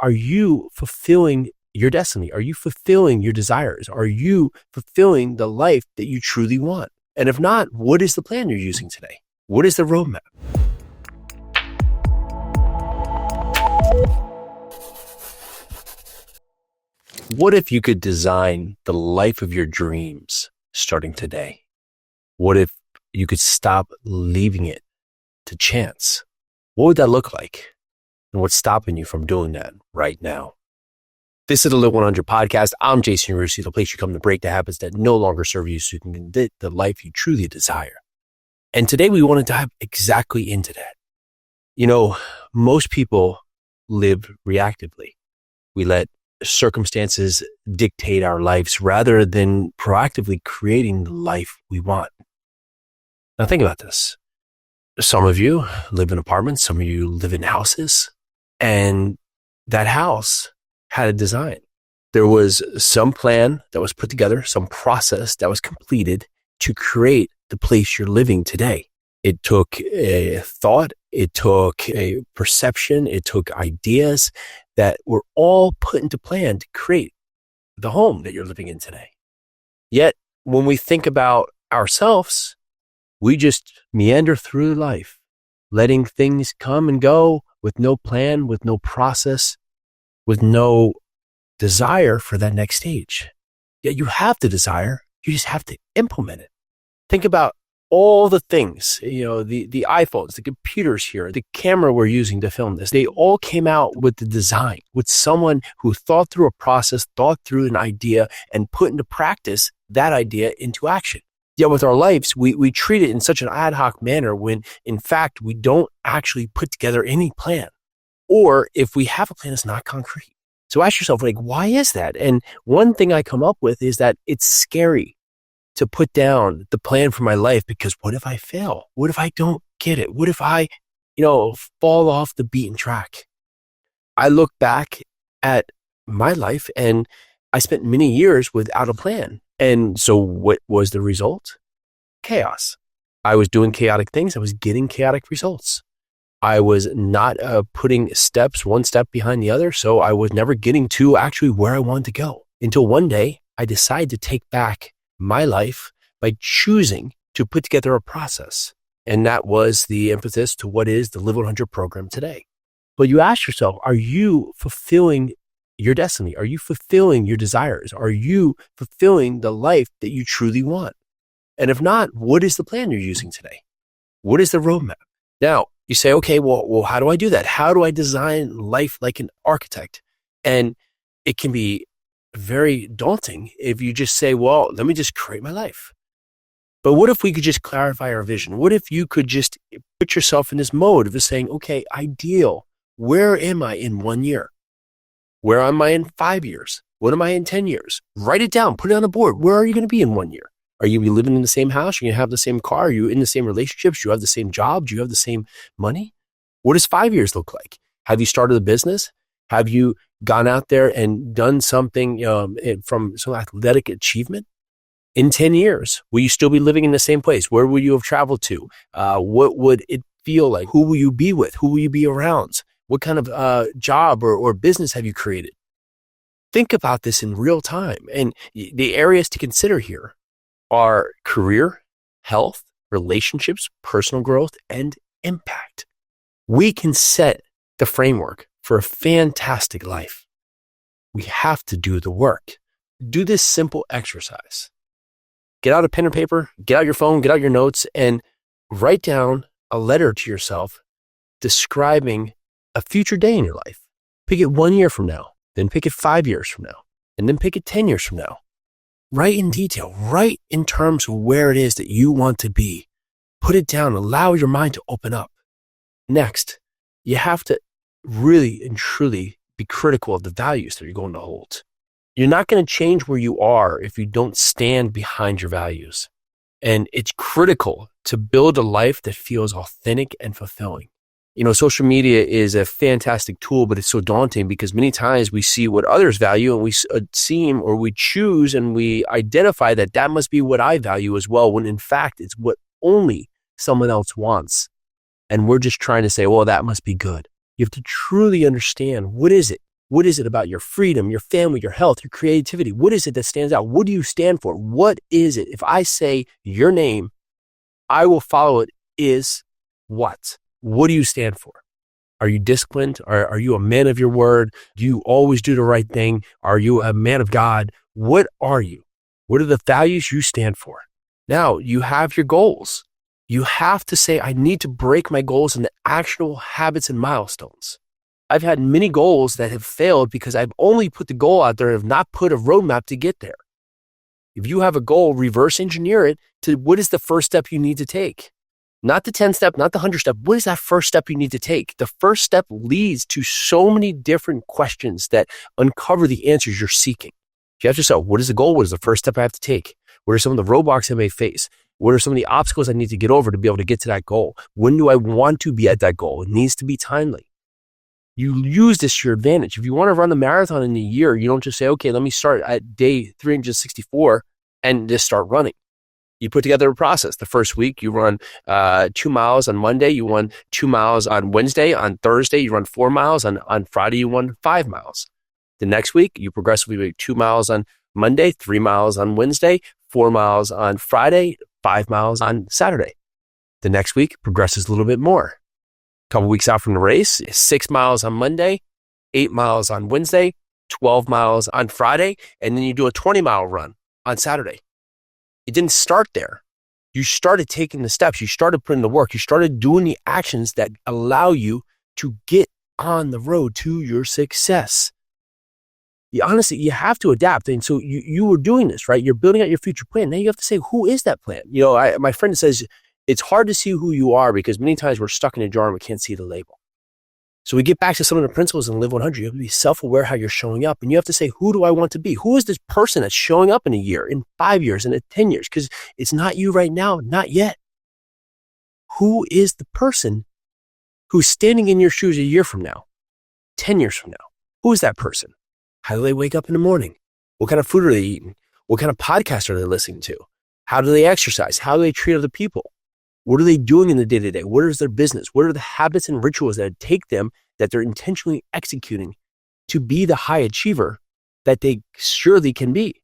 are you fulfilling your destiny? Are you fulfilling your desires? Are you fulfilling the life that you truly want? And if not, what is the plan you're using today? What is the roadmap? What if you could design the life of your dreams starting today? What if you could stop leaving it to chance? What would that look like? And what's stopping you from doing that right now? This is the Live 100 podcast. I'm Jason Yarusi, the place you come to break the habits that no longer serve you so you can get the life you truly desire. And today we want to dive exactly into that. You know, most people live reactively. We let circumstances dictate our lives rather than proactively creating the life we want. Now think about this. Some of you live in apartments, some of you live in houses, and that house had a design. There was some plan that was put together, some process that was completed to create the place you're living today. It took a thought, it took a perception, it took ideas that were all put into plan to create the home that you're living in today. Yet, when we think about ourselves, we just meander through life, letting things come and go with no plan, with no process, with no desire for that next stage. Yet you have the desire, you just have to implement it. Think about all the things, the iPhones, the computers here, the camera we're using to film this, they all came out with the design, with someone who thought through a process, thought through an idea, and put into practice that idea into action. Yet with our lives, we treat it in such an ad hoc manner when, in fact, we don't actually put together any plan. Or if we have a plan, it's not concrete. So ask yourself, why is that? And one thing I come up with is that it's scary to put down the plan for my life because what if I fail? What if I don't get it? What if I, fall off the beaten track? I look back at my life and I spent many years without a plan. And so what was the result? Chaos. I was doing chaotic things. I was getting chaotic results. I was not putting one step behind the other. So I was never getting to actually where I wanted to go until one day I decided to take back my life by choosing to put together a process. And that was the emphasis to what is the Live 100 program today. But you ask yourself, are you fulfilling your destiny? Are you fulfilling your desires? Are you fulfilling the life that you truly want? And if not, what is the plan you're using today? What is the roadmap? Now, you say, okay, well, how do I do that? How do I design life like an architect? And it can be very daunting if you just say, well, let me just create my life. But what if we could just clarify our vision? What if you could just put yourself in this mode of just saying, okay, ideal. Where am I in 1 year? Where am I in 5 years? What am I in 10 years? Write it down, put it on a board. Where are you going to be in 1 year? Are you going to be living in the same house? Are you going to have the same car? Are you in the same relationships? Do you have the same job? Do you have the same money? What does 5 years look like? Have you started a business? Have you gone out there and done something from some athletic achievement? In 10 years, will you still be living in the same place? Where will you have traveled to? What would it feel like? Who will you be with? Who will you be around? What kind of job or business have you created? Think about this in real time. And the areas to consider here are career, health, relationships, personal growth, and impact. We can set the framework for a fantastic life. We have to do the work. Do this simple exercise. Get out a pen and paper, get out your phone, get out your notes, and write down a letter to yourself describing a future day in your life. Pick it 1 year from now, then pick it 5 years from now, and then pick it 10 years from now. Write in detail, write in terms of where it is that you want to be. Put it down, allow your mind to open up. Next, you have to really and truly be critical of the values that you're going to hold. You're not going to change where you are if you don't stand behind your values. And it's critical to build a life that feels authentic and fulfilling. Social media is a fantastic tool, but it's so daunting because many times we see what others value and we we choose and we identify that must be what I value as well, when in fact it's what only someone else wants. And we're just trying to say, well, that must be good. You have to truly understand, what is it What is it about your freedom, your family, your health, your creativity? What is it that stands out? What do you stand for? What is it? If I say your name, I will follow it is what? What do you stand for? Are you disciplined? Are you a man of your word? Do you always do the right thing? Are you a man of God? What are you? What are the values you stand for? Now you have your goals. You have to say, I need to break my goals into actionable habits and milestones. I've had many goals that have failed because I've only put the goal out there and have not put a roadmap to get there. If you have a goal, reverse engineer it to what is the first step you need to take? Not the 10 step, not the 100 step. What is that first step you need to take? The first step leads to so many different questions that uncover the answers you're seeking. You have to say, what is the goal? What is the first step I have to take? What are some of the roadblocks I may face? What are some of the obstacles I need to get over to be able to get to that goal? When do I want to be at that goal? It needs to be timely. You use this to your advantage. If you want to run the marathon in a year, you don't just say, okay, let me start at day 364 and just start running. You put together a process. The first week, you run 2 miles on Monday. You run 2 miles on Wednesday. On Thursday, you run 4 miles. On Friday, you run 5 miles. The next week, you progressively make 2 miles on Monday, 3 miles on Wednesday, 4 miles on Friday, 5 miles on Saturday. The next week progresses a little bit more. A couple weeks out from the race, 6 miles on Monday, 8 miles on Wednesday, 12 miles on Friday, and then you do a 20-mile run on Saturday. It didn't start there. You started taking the steps. You started putting the work. You started doing the actions that allow you to get on the road to your success. Honestly, you have to adapt. And so you were doing this, right? You're building out your future plan. Now you have to say, who is that plan? My friend says, it's hard to see who you are because many times we're stuck in a jar and we can't see the label. So we get back to some of the principles in Live 100. You have to be self-aware how you're showing up. And you have to say, who do I want to be? Who is this person that's showing up in a year, in 5 years, in 10 years? Because it's not you right now, not yet. Who is the person who's standing in your shoes a year from now, 10 years from now? Who is that person? How do they wake up in the morning? What kind of food are they eating? What kind of podcast are they listening to? How do they exercise? How do they treat other people? What are they doing in the day-to-day? What is their business? What are the habits and rituals that take them that they're intentionally executing to be the high achiever that they surely can be?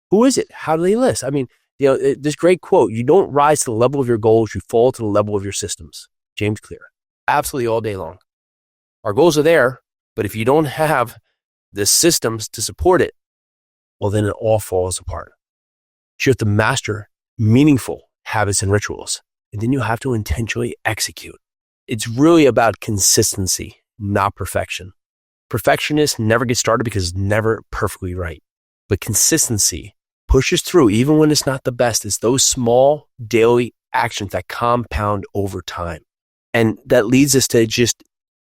Who is it? How do they list? I mean, this great quote, you don't rise to the level of your goals, you fall to the level of your systems. James Clear. Absolutely all day long. Our goals are there, but if you don't have the systems to support it, well, then it all falls apart. You have to master meaningful habits and rituals, and then you have to intentionally execute. It's really about consistency, not perfection. Perfectionists never get started because it's never perfectly right. But consistency pushes through even when it's not the best. It's those small daily actions that compound over time. And that leads us to just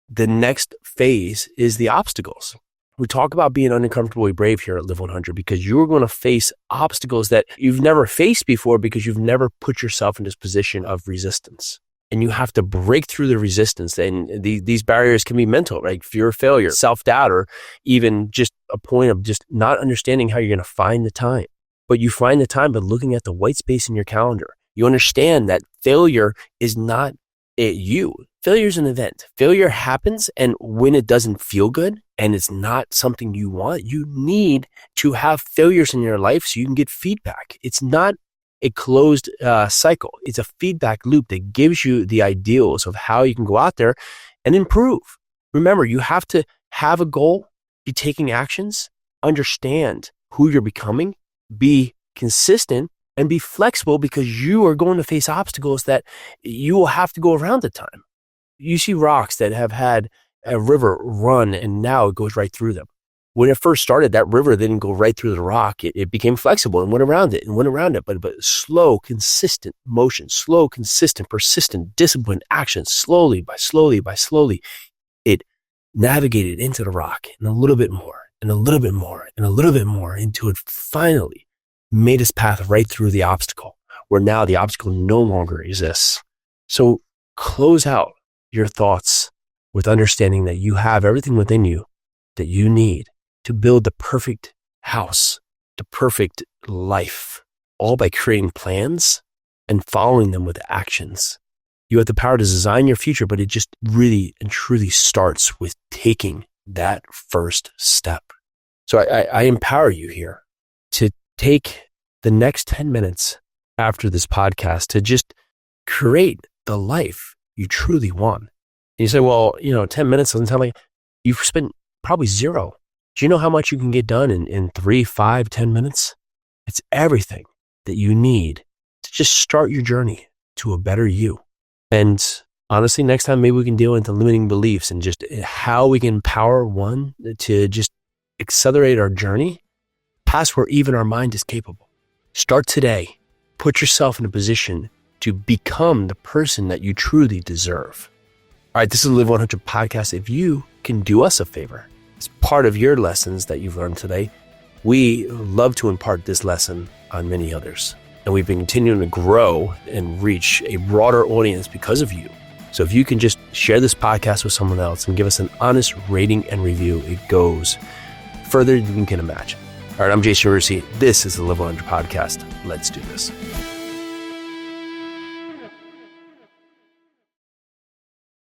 the next phase is the obstacles. We talk about being uncomfortably brave here at Live 100 because you're going to face obstacles that you've never faced before because you've never put yourself in this position of resistance. And you have to break through the resistance. And these barriers can be mental, right? Fear of failure, self-doubt, or even just a point of just not understanding how you're going to find the time. But you find the time by looking at the white space in your calendar. You understand that failure is not you. Failure is an event. Failure happens, and when it doesn't feel good and it's not something you want, you need to have failures in your life so you can get feedback. It's not a closed cycle. It's a feedback loop that gives you the ideals of how you can go out there and improve. Remember, you have to have a goal, be taking actions, understand who you're becoming, be consistent, and be flexible because you are going to face obstacles that you will have to go around at time. You see rocks that have had a river run and now it goes right through them. When it first started, that river didn't go right through the rock. It became flexible and went around it. But slow, consistent motion, slow, consistent, persistent, disciplined action, slowly, it navigated into the rock and a little bit more and a little bit more and a little bit more until it finally made its path right through the obstacle, where now the obstacle no longer exists. So close out your thoughts with understanding that you have everything within you that you need to build the perfect house, the perfect life, all by creating plans and following them with actions. You have the power to design your future, but it just really and truly starts with taking that first step. So I empower you here to take the next 10 minutes after this podcast to just create the life you truly want. And you say, well, 10 minutes doesn't sound like you've spent probably zero. Do you know how much you can get done in 3, 5, 10 minutes? It's everything that you need to just start your journey to a better you. And honestly, next time, maybe we can deal into limiting beliefs and just how we can empower one to just accelerate our journey past where even our mind is capable. Start today. Put yourself in a position to become the person that you truly deserve. All right, this is the Live 100 podcast. If you can do us a favor, as part of your lessons that you've learned today, we love to impart this lesson on many others. And we've been continuing to grow and reach a broader audience because of you. So if you can just share this podcast with someone else and give us an honest rating and review, it goes further than you can imagine. All right, I'm Yarusi. This is the Live 100 podcast. Let's do this.